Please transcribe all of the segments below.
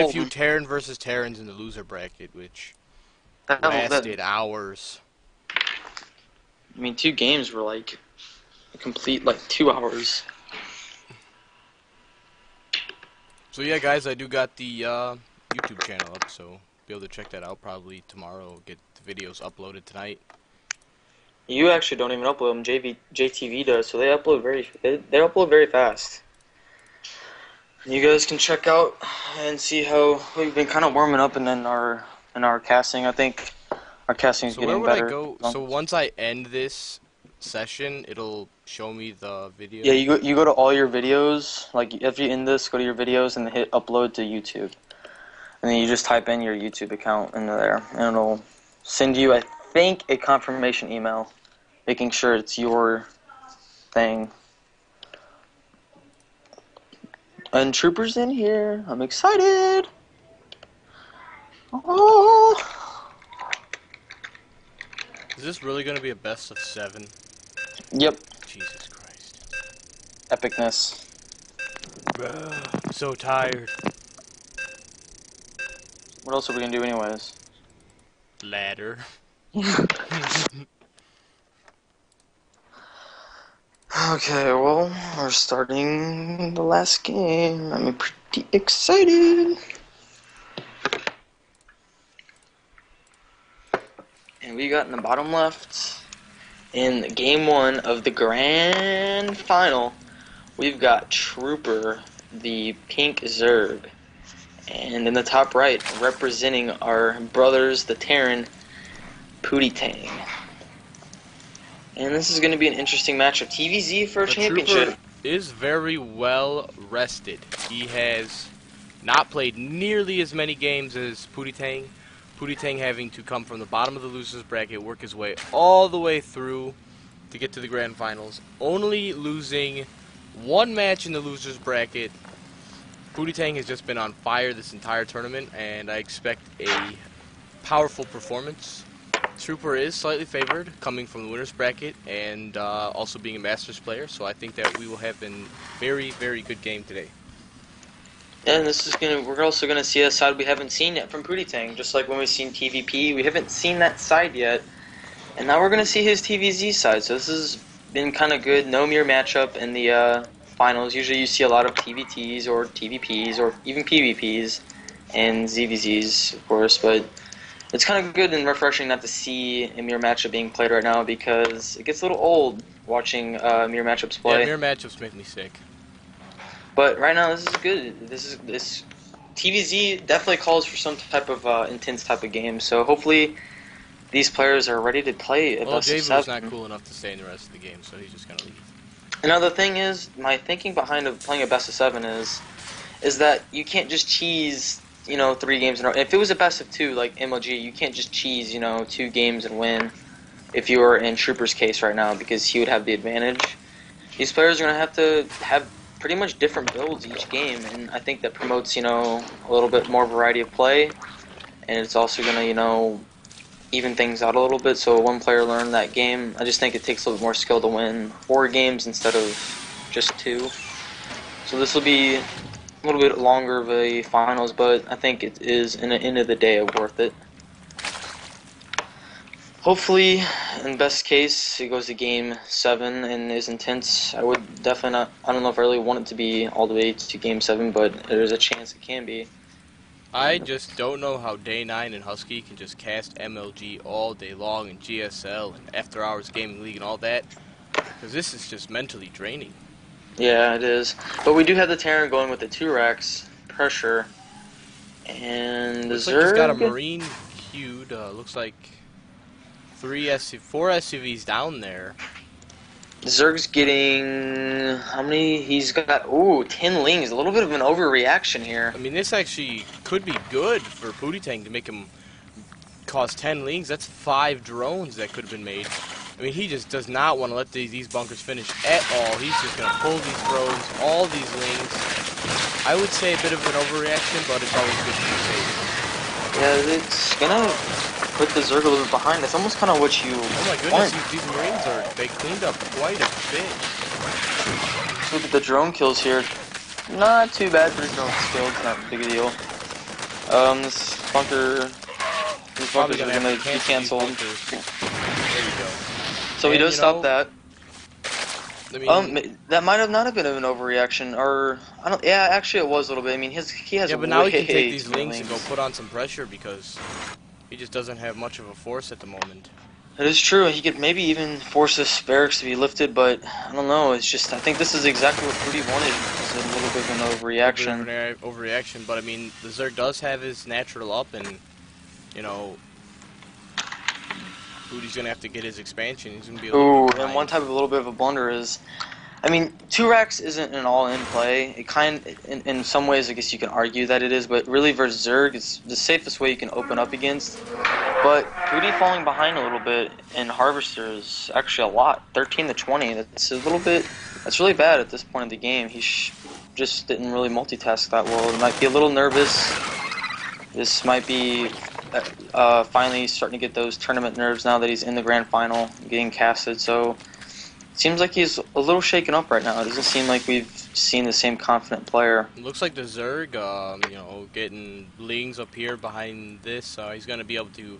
a few Terran versus Terrans in the loser bracket, which That, lasted that, hours. I mean, 2 games were like a complete like 2 hours. So yeah, guys, I do got the YouTube channel up, so be able to check that out probably tomorrow. Get the videos uploaded tonight. You actually don't even upload them. JTV does, so they upload very fast. You guys can check out and see how we've been kind of warming up, and then our casting. I think our casting is So where getting would I better. go? So once I end this session, it'll show me the Yeah, video. you go to all your videos. Like if you in this, go to your videos and hit upload to YouTube, and then you just type in your YouTube account into there, and it'll send you, I think, a confirmation email, making sure it's your thing. And Trooper's in here. I'm excited. Oh. Is this really going to be a best of 7? Yep. Jesus Christ. Epicness. I'm so tired. What else are we gonna do anyways? Ladder. Okay, well, we're starting the last game. I'm pretty excited. And we got in the bottom left, in game 1 of the grand final, we've got Trooper, the pink Zerg. And in the top right, representing our brothers, the Terran, Pootie Tang. And this is going to be an interesting matchup. TVZ for a The championship. Trooper is very well rested. He has not played nearly as many games as Pootie Tang. Pootie Tang having to come from the bottom of the losers bracket, work his way all the way through to get to the grand finals, only losing 1 match in the losers bracket. Pootie Tang has just been on fire this entire tournament, and I expect a powerful performance. Trooper is slightly favored, coming from the winners bracket, and also being a Masters player, so I think that we will have a very, very good game today. And we're also gonna see a side we haven't seen yet from Pootie Tang, just like when we've seen TVP, we haven't seen that side yet. And now we're gonna see his TVZ side, so this has been kind of good. No mirror matchup in the finals. Usually you see a lot of TVTs or TVPs or even PVPs and ZVZs, of course, but it's kind of good and refreshing not to see a mirror matchup being played right now because it gets a little old watching mirror matchups play. Yeah, mirror matchups make me sick. But right now this is good. This TVZ definitely calls for some type of intense type of game. So hopefully these players are ready to play a Well, best of Javu's 7. not cool enough to stay in the rest of the game, so he's just gonna leave. Another thing is, my thinking behind playing a best of 7 is that you can't just cheese, 3 games in a row. If it was a best of 2 like MLG, you can't just cheese, 2 games and win. If you were in Trooper's case right now, because he would have the advantage. These players are gonna have to have pretty much different builds each game, and I think that promotes, a little bit more variety of play, and it's also gonna, even things out a little bit. So one player learned that game. I just think it takes a little bit more skill to win 4 games instead of just 2. So this will be a little bit longer of a finals, but I think it is, in the end of the day, worth it. Hopefully, in best case, it goes to game 7 and is intense. I would definitely not. I don't know if I really want it to be all the way to game 7, but there's a chance it can be. I just don't know how Day 9 and Husky can just cast MLG all day long in GSL and After Hours Gaming League and all that, because this is just mentally draining. Yeah, it is. But we do have the Terran going with the 2 racks pressure. And the Looks like he's got a Zerg. Marine queued. Looks like 4 SUVs down there. Zerg's getting how many? He's got 10 lings. A little bit of an overreaction here. I mean, this actually could be good for Pootie Tang to make him cost 10 lings. That's 5 drones that could have been made. I mean, he just does not want to let these bunkers finish at all. He's just going to pull these drones, all these lings. I would say a bit of an overreaction, but it's always good to be safe. Yeah, it's gonna put the Zerg a little bit behind. That's almost kind of what you Oh my goodness, these Marines they cleaned up quite a bit. Look at the drone kills here. Not too bad for drone kills, not a big deal. This bunker. These Probably bunkers are gonna gonna have be to cancel these canceled. bunkers. There you go. So he And, does you stop know, that. I mean, That might have not have been an overreaction, or I don't. Yeah, actually, it was a little bit. I mean, he has yeah, but now he can take way these too many links and go links. put on some pressure because he just doesn't have much of a force at the moment. It is true. He could maybe even force this barracks to be lifted, but I don't know. It's just I think this is exactly what Prudy wanted. It's a little bit of an A little bit of overreaction. an overreaction, but I mean, the Zerg does have his natural up, and you know, Booty's gonna have to get his expansion. He's gonna be a little Ooh, bit and one behind. type of a little bit of a blunder is, I mean, 2 racks isn't an all-in play. It in some ways, I guess you can argue that it is, but really versus Zerg, it's the safest way you can open up against. But Pooty falling behind a little bit in Harvester is actually a lot. 13 to 20. That's a little bit. That's really bad at this point of the game. He just didn't really multitask that well. He might be a little nervous. This might be finally starting to get those tournament nerves now that he's in the grand final, getting casted. So it seems like he's a little shaken up right now. It doesn't seem like we've seen the same confident player. It looks like the Zerg, you know, getting Lings up here behind this. He's gonna be able to.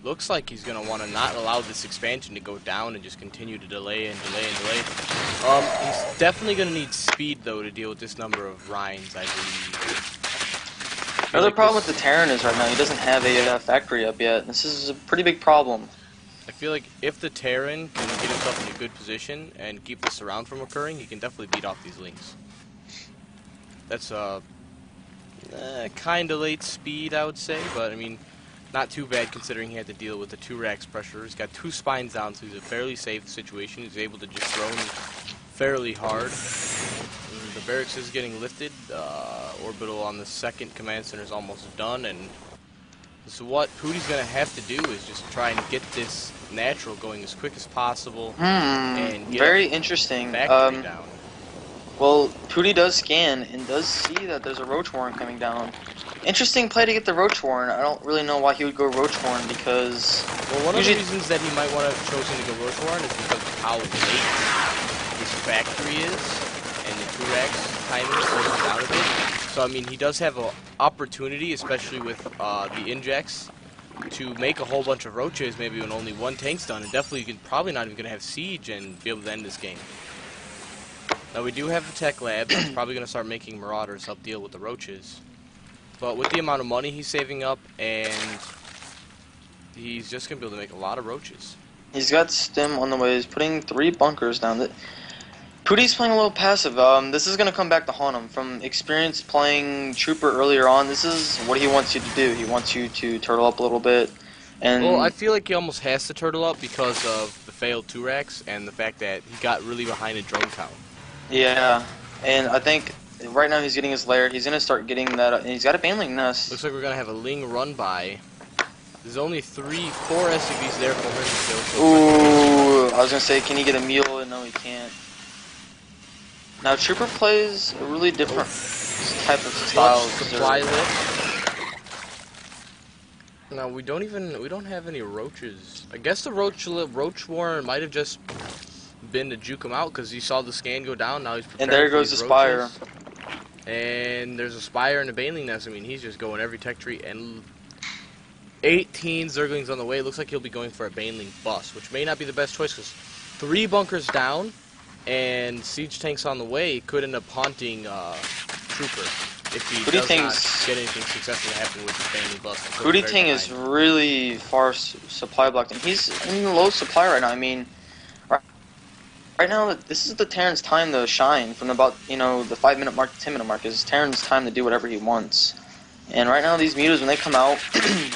Looks like he's gonna want to not allow this expansion to go down and just continue to delay and delay and delay. He's definitely gonna need speed though to deal with this number of Rhines, I believe. Another problem with the Terran is right now he doesn't have a factory up yet. This is a pretty big problem. I feel like if the Terran can get himself in a good position and keep the surround from occurring, he can definitely beat off these Lings. That's kind of late speed, I would say, but I mean, not too bad considering he had to deal with the 2 racks pressure. He's got 2 spines down, so he's in a fairly safe situation. He's able to just drone fairly hard. The barracks is getting lifted. Orbital on the second command center is almost done, and so what Pooty's going to have to do is just try and get this natural going as quick as possible. And get Very interesting. factory down. Well, Pooty does scan and does see that there's a Roach Warren coming down. Interesting play to get the Roach Warren. I don't really know why he would go Roach Warren because... Well, one of the reasons that he might want to have chosen to go Roach Warren is because of how late his factory is, and the 2 racks timing slows him down a bit. So, I mean, he does have an opportunity, especially with the injects, to make a whole bunch of Roaches, maybe when only 1 tank's done, and definitely you can probably not even going to have Siege and be able to end this game. Now, we do have the Tech Lab. He's probably going to start making Marauders help deal with the Roaches. But with the amount of money he's saving up, and he's just going to be able to make a lot of Roaches. He's got Stim on the way. He's putting 3 bunkers down. Pooty's playing a little passive. This is going to come back to haunt him. From experience playing Trooper earlier on, this is what he wants you to do. He wants you to turtle up a little bit. And well, I feel like he almost has to turtle up because of the failed 2 racks and the fact that he got really behind in drone count. Yeah, and I think right now he's getting his lair. He's going to start getting that, and he's got a Baneling nest. Looks like we're going to have a Ling run by. There's only 4 SUVs there for him to kill. Ooh, I was going to say, can he get a mule? No, he can't. Now, Trooper plays a really different type of style. Supply lift. Now, we don't have any Roaches. I guess the Roach Warren might have just been to juke him out because he saw the scan go down. Now he's preparing. And there goes the Spire. And there's a Spire and a Baneling nest. I mean, he's just going every tech tree. And 18 Zerglings on the way. Looks like he'll be going for a Baneling bust, which may not be the best choice because 3 bunkers down and siege tanks on the way could end up haunting Trooper if he does not get anything successful to happen with the Baneling bust. Pooty Ting is really far supply blocked, and he's in low supply right now. I mean, right now, this is the Terran's time to shine. From about, the 5-minute mark to 10-minute mark is Terran's time to do whatever he wants. And right now, these mutas, when they come out,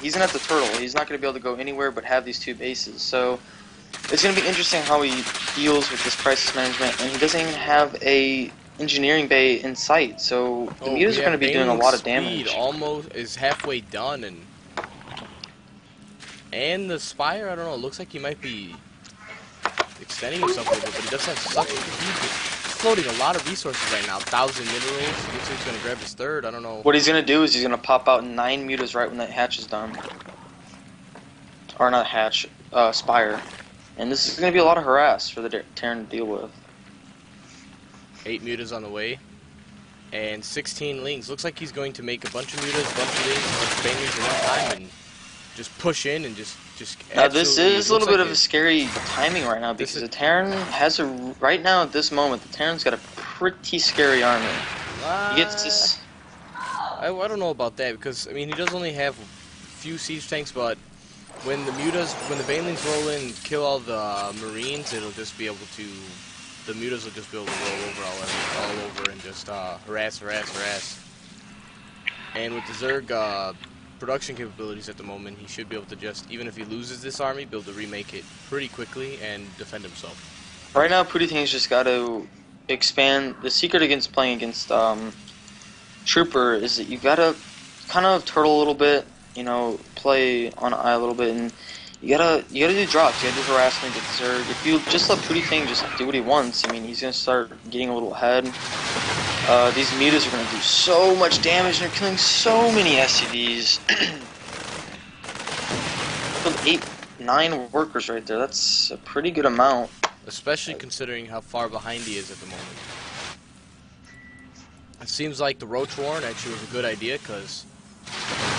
he's going to have to turtle. He's not going to be able to go anywhere but have these 2 bases. So it's going to be interesting how he deals with this crisis management. And he doesn't even have a engineering bay in sight. So the mutas are going to be doing a lot of damage. Almost is halfway done, and the Spire, I don't know, it looks like he might be extending himself a little bit, but he does have such a huge, floating a lot of resources right now. 1,000 minerals. Looks like he's gonna grab his 3rd. I don't know. What he's gonna do is he's gonna pop out 9 mutas right when that hatch is done, or not hatch, Spire, and this is gonna be a lot of harass for the Terran to deal with. 8 mutas on the way. and 16 lings. Looks like he's going to make a bunch of mutas, a bunch of lings, a bunch of banelings in one time, and just push in and just now this is a little bit of it. a scary timing right now because the Terran has a right now at this moment the Terran's got a pretty scary army. He gets this. I don't know about that because I mean he does only have a few siege tanks, but when the banelings roll in and kill all the marines, it'll just be able to. The mutas will just be able to roll over all over and just harass. And with the Zerg production capabilities at the moment, he should be able to just, even if he loses this army, be able to remake it pretty quickly and defend himself. Right now, Putitang's just got to expand. The secret against playing against Trooper is that you got to kind of turtle a little bit, you know, play on eye a little bit, and you gotta do drops. You gotta do harassment, get the Zerg. If you just let Putitang just do what he wants, I mean, he's gonna start getting a little ahead. These mutas are gonna do so much damage, and they're killing so many SCVs. Killed 8-9 workers right there. That's a pretty good amount. Especially considering how far behind he is at the moment. It seems like the Roach Warren actually was a good idea, because...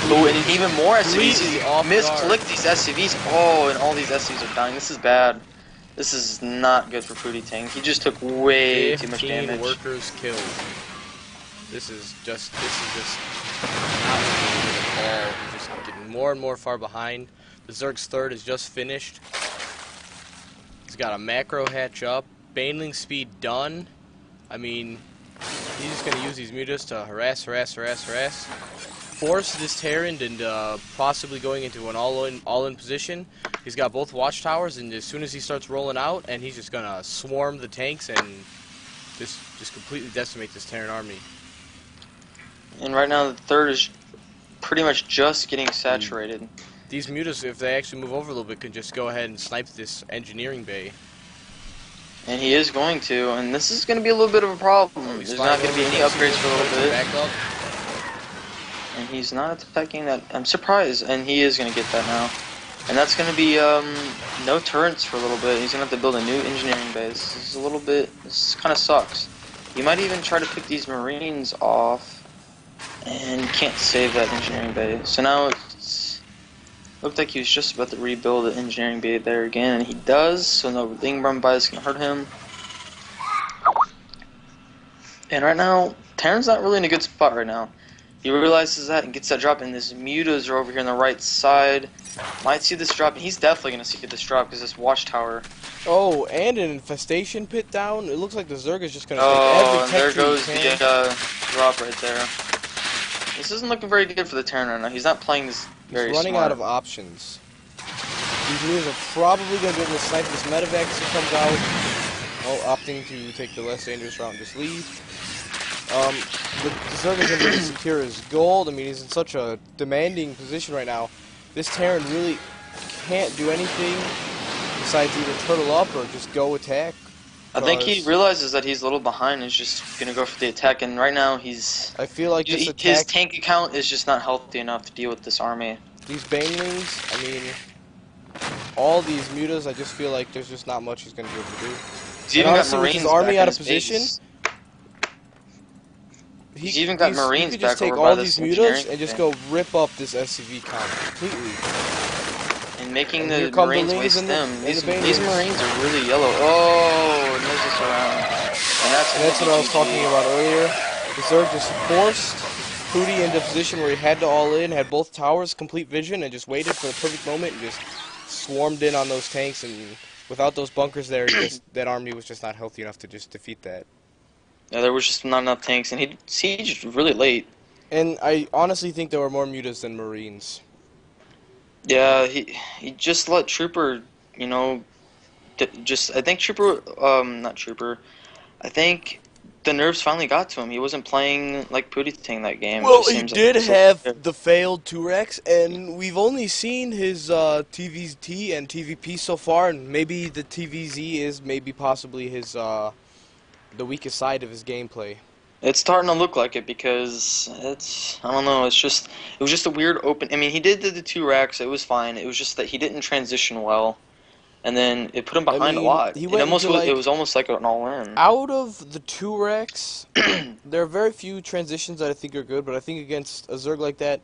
Oh, and even more SCVs. He misclicked these SCVs. Oh, and all these SCVs are dying. This is bad. This is not good for Putitang. He just took way too much damage. 15 workers killed. This is just not good at all. He's just getting more and more far behind. The Zerg's third is just finished. He's got a macro hatch up. Baneling speed done. I mean, he's just going to use these mutas to harass. Force this Terran into possibly going into an all-in position. He's got both watchtowers, and as soon as he starts rolling out, and he's just gonna swarm the tanks and just completely decimate this Terran army. And right now, the third is pretty much just getting saturated. These mutas, if they actually move over a little bit, could just go ahead and snipe this engineering bay. And he is going to, and this is going to be a little bit of a problem. There's not going to be any upgrades for a little bit. Back up. And he's not attacking that. I'm surprised, and he is going to get that now. And that's going to be no turrets for a little bit. He's going to have to build a new engineering base. This is a little bit. This kind of sucks. You might even try to pick these marines off, and can't save that engineering base. So now it's looked like he was just about to rebuild the engineering bay there again, and he does. So no Ling run by is going to hurt him. And right now, Terran's not really in a good spot right now. He realizes that and gets that drop, and his mutas are over here on the right side. Might see this drop, and he's definitely going to see this drop because this watchtower. Oh, and an infestation pit down. It looks like the Zerg is just going to take every and there goes the drop right there. This isn't looking very good for the Terran right now. He's not playing this very He's running out of options. These mutas are probably going to be able to snipe this medevac as it comes out. Oh, opting to take the less dangerous route and just leave. The Zerg is going to secure his gold. I mean, he's in such a demanding position right now. This Terran really can't do anything besides either turtle up or just go attack. I think he realizes that he's a little behind and is just going to go for the attack, and right now he's... I feel like this attack... His tank account is just not healthy enough to deal with this army. These banelings, I mean, all these mutas, I just feel like there's just not much he's going to be able to do. He's even got Marines with his army out of base. position... He's even got Marines back over by this He could just take all these mutas and just go rip up this SCV count completely. And making the Marines waste them. These Marines are really yellow. Oh, and there's this around. And that's what I was talking about earlier. The Zerg just forced Pooty into a position where he had to all in, had both towers, complete vision, and just waited for the perfect moment and just swarmed in on those tanks. And without those bunkers there, that army was just not healthy enough to just defeat that. Yeah, there was just not enough tanks, and he sieged really late. And I honestly think there were more mutas than Marines. Yeah, he just let Trooper, you know, I think Trooper, not Trooper, I think the nerves finally got to him. He wasn't playing like Putitang that game. Well, he did have the failed 2Rex, and we've only seen his TVT and TVP so far, and maybe the TVZ is maybe possibly his the weakest side of his gameplay. It's starting to look like it because I don't know, it was just a weird open. I mean, he did the 2 racks, it was fine. It was just that he didn't transition well. and then it put him I behind a mean, lot. he It went almost into, was. It like, was almost like an all-in. out of the 2 Rex, there are very few transitions that I think are good, but I think against a Zerg like that,